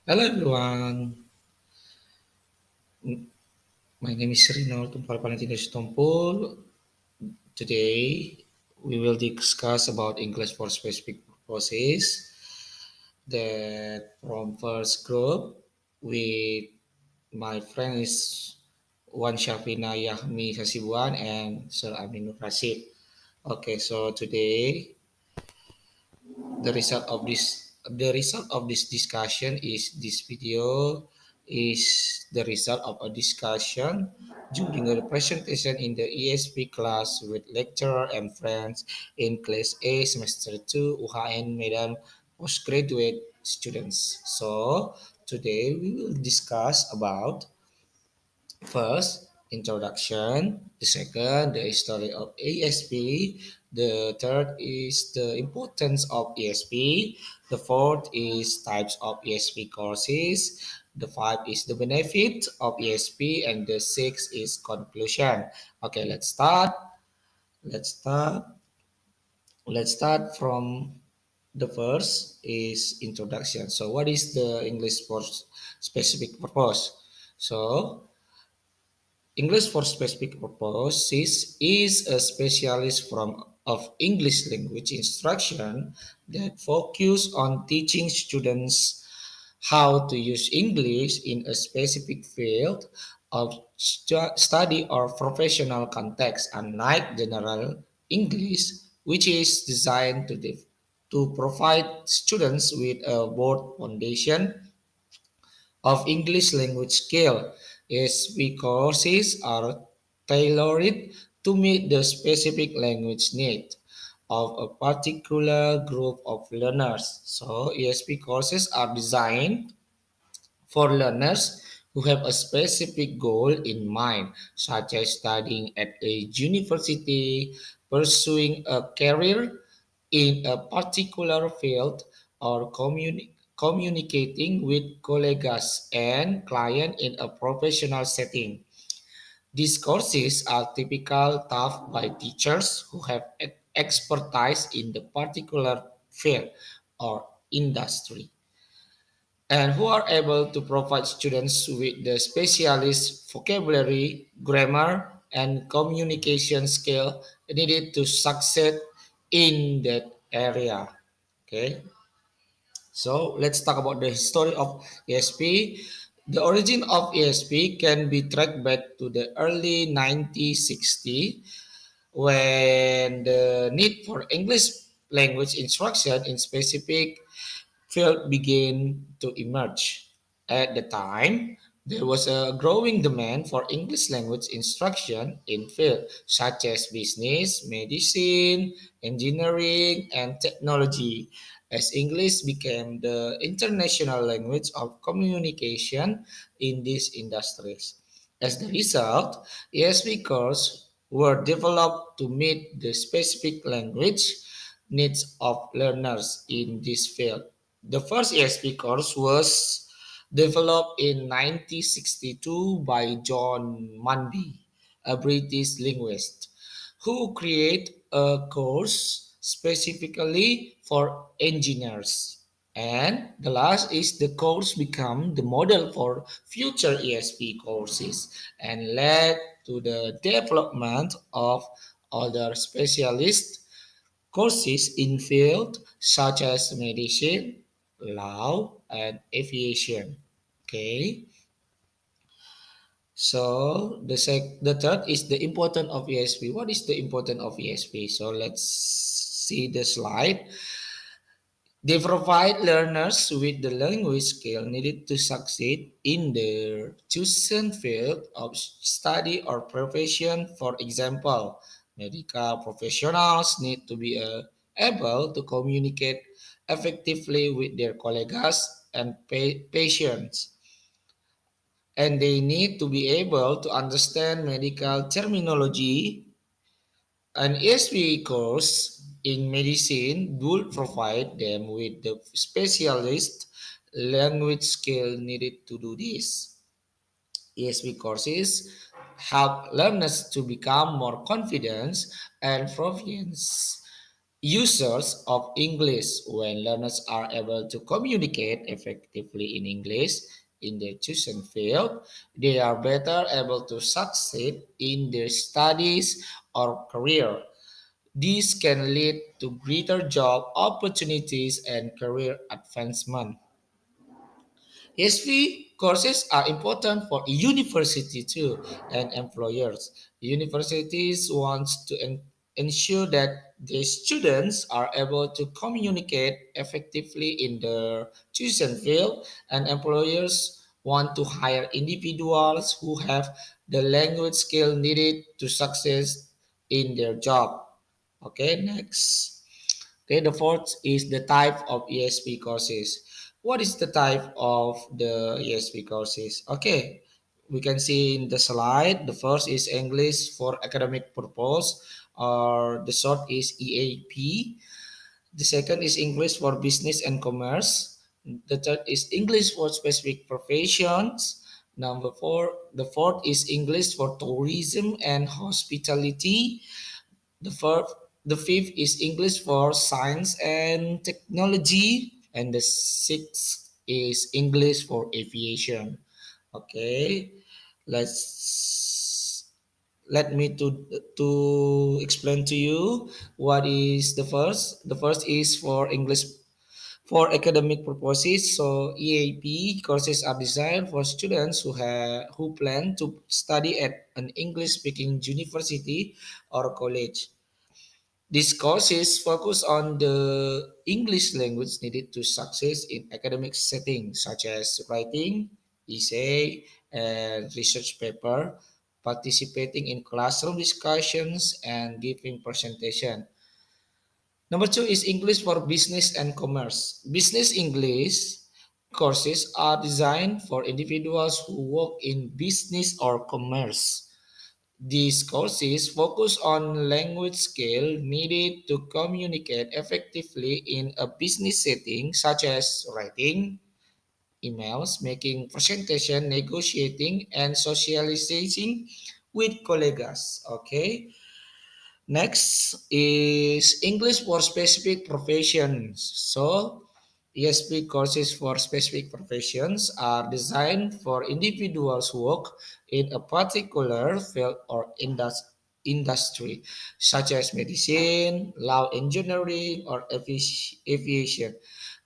Hello everyone, my name is Rino Tumpal Valentinus Tompul. Today we will discuss about English for specific purposes. That from first group with my friend is Wan Syafina Yahmi Hasibuan and Sir Aminur Rashid. Okay, so today the result of this discussion is this video is the result of a discussion during a presentation in the ESP class with lecturer and friends in class A semester 2 UHN Medan postgraduate students. So today we will discuss about first, introduction. The second, the history of ESP. The third is the importance of ESP. The fourth is types of ESP courses. The five is the benefit of ESP, and the six is conclusion. Okay, let's start. Let's start. Let's start from the first is introduction. So, what is the English for specific purpose? So, English for specific purposes is a specialist form of English language instruction that focus on teaching students how to use English in a specific field of study or professional context, unlike general English, which is designed to provide students with a broad foundation of English language skill. ESP courses are tailored to meet the specific language need of a particular group of learners. So ESP courses are designed for learners who have a specific goal in mind, such as studying at a university, pursuing a career in a particular field, or communicating with colleagues and clients in a professional setting. These courses are typically taught by teachers who have expertise in the particular field or industry and who are able to provide students with the specialist vocabulary, grammar, and communication skill needed to succeed in that area. Okay, so let's talk about the history of ESP. The origin of ESP can be tracked back to the early 1960s when the need for English language instruction in specific field began to emerge. At the time, there was a growing demand for English language instruction in fields such as business, medicine, engineering, and technology, as English became the international language of communication in these industries. As the result, ESP courses were developed to meet the specific language needs of learners in this field. The first ESP course was developed in 1962 by John Mundy, a British linguist, who created a course specifically for engineers. And the last is the course become the model for future ESP courses and led to the development of other specialist courses in fields such as medicine, law, and aviation. Okay, so the third is the importance of ESP. What is the importance of ESP? So let's see the slide. They provide learners with the language skill needed to succeed in their chosen field of study or profession. For example, medical professionals need to be able to communicate effectively with their colleagues and patients, and they need to be able to understand medical terminology. An ESP course in medicine would provide them with the specialist language skill needed to do this. ESP courses help learners to become more confident and proficient users of English. When learners are able to communicate effectively in English in their chosen field, they are better able to succeed in their studies or career. This can lead to greater job opportunities and career advancement. ESP courses are important for university too and employers. Universities want to ensure that the students are able to communicate effectively in their chosen field, and employers want to hire individuals who have the language skill needed to success in their job. Okay, next. Okay, the fourth is the type of ESP courses. What is the type of the ESP courses? Okay, we can see in the slide. The first is English for academic purpose, or the short is EAP. The second is English for business and commerce. The third is English for specific professions. Number four, the fourth is English for tourism and hospitality. The fourth, the fifth is English for science and technology, and the sixth is English for aviation. Okay, let's let me to explain to you what is the first. The first is for English for academic purposes. So EAP courses are designed for students who plan to study at an English speaking university or college. These courses focus on the English language needed to success in academic settings such as writing, essay, and research paper, participating in classroom discussions, and giving presentation. Number two is English for business and commerce. Business English courses are designed for individuals who work in business or commerce. These courses focus on language skill needed to communicate effectively in a business setting such as writing, emails, making presentation, negotiating, and socializing with colleagues. Okay. Next is English for specific professions. So, ESP courses for specific professions are designed for individuals who work in a particular field or industry, such as medicine, law, engineering, or aviation.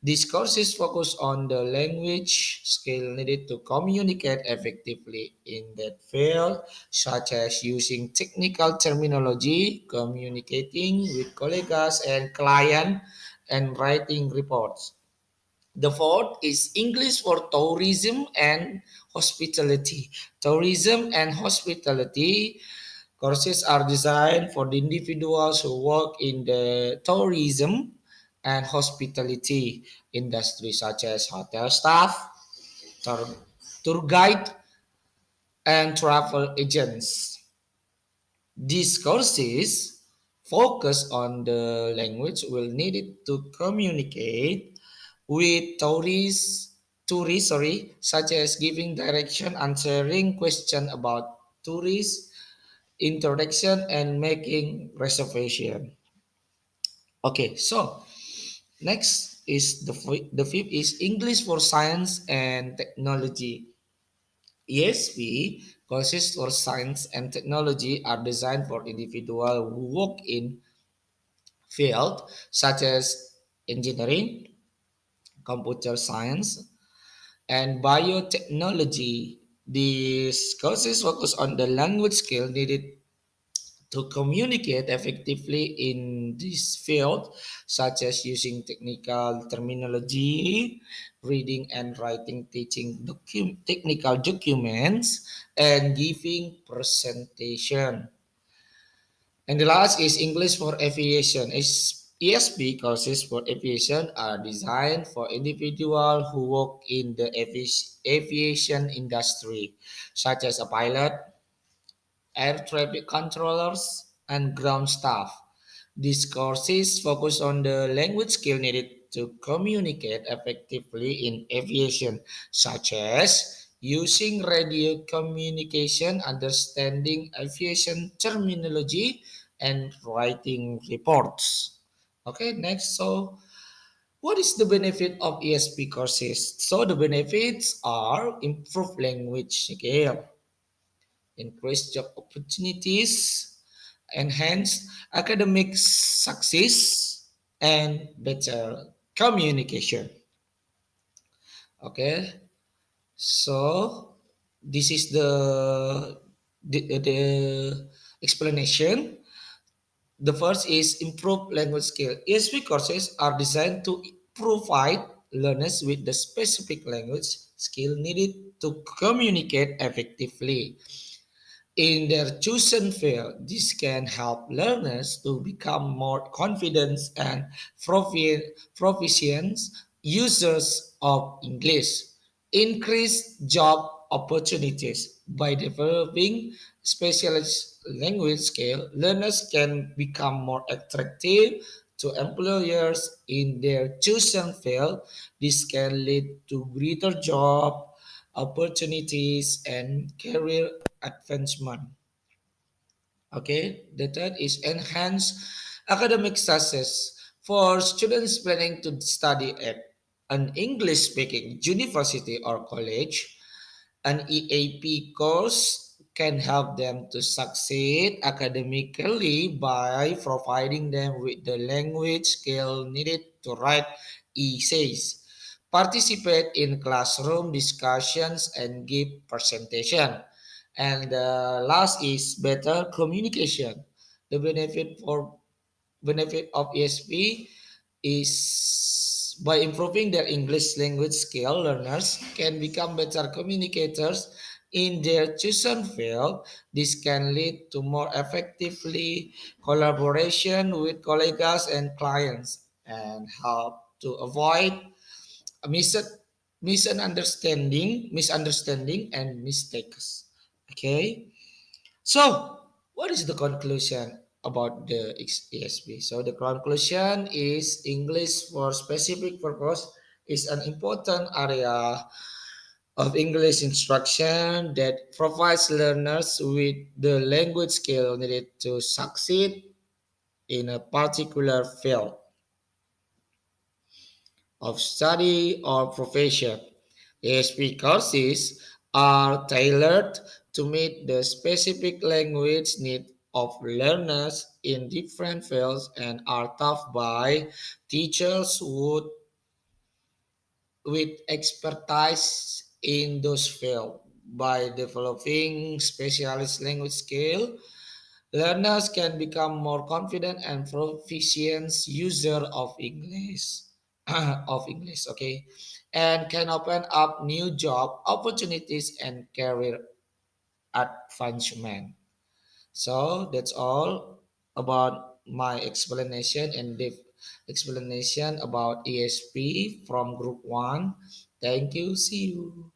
These courses focus on the language skill needed to communicate effectively in that field, such as using technical terminology, communicating with colleagues and clients, and writing reports. The fourth is English for tourism and hospitality. Tourism and hospitality courses are designed for the individuals who work in the tourism and hospitality industry, such as hotel staff, tour, tour guide, and travel agents. These courses focus on the language will needed to communicate with tourists, such as giving direction, answering question about tourists, introduction, and making reservation. Okay, so next is the fifth is English for science and technology. ESP courses for science and technology are designed for individuals who work in fields such as engineering, computer science, and biotechnology. These courses focus on the language skill needed to communicate effectively in this field, such as using technical terminology, reading and writing, teaching technical documents, and giving presentation. And the last is English for aviation. ESP courses for aviation are designed for individuals who work in the aviation industry, such as a pilot, air traffic controllers, and ground staff. These courses focus on the language skill needed to communicate effectively in aviation, such as using radio communication, understanding aviation terminology, and writing reports. Okay, next. So, what is the benefit of ESP courses? So, the benefits are improved language, okay, increased job opportunities, enhanced academic success, and better communication. Okay, so this is the explanation. The first is improve language skill. ESP courses are designed to provide learners with the specific language skill needed to communicate effectively in their chosen field. This can help learners to become more confident and proficient users of English. Increase job opportunities by developing specialized language skill. Learners can become more attractive to employers in their chosen field. This can lead to greater job opportunities and career advancement. Okay, the third is enhance academic success for students planning to study at an English speaking university or college. An EAP course can help them to succeed academically by providing them with the language skill needed to write essays, participate in classroom discussions, and give presentation. And the last is better communication. The benefit of ESP is by improving their English language skill, learners can become better communicators in their chosen field. This can lead to more effectively collaboration with colleagues and clients and help to avoid a misunderstanding and mistakes. Okay. So, what is the conclusion about the ESP? So, the conclusion is English for specific purpose is an important area of English instruction that provides learners with the language skill needed to succeed in a particular field of study or profession. ASP courses are tailored to meet the specific language need of learners in different fields and are taught by teachers with expertise in those fields. By developing specialist language skill, learners can become more confident and proficient user of English, okay, and can open up new job opportunities and career advancement. So that's all about my explanation and the explanation about ESP from Group 1. Thank you. See you.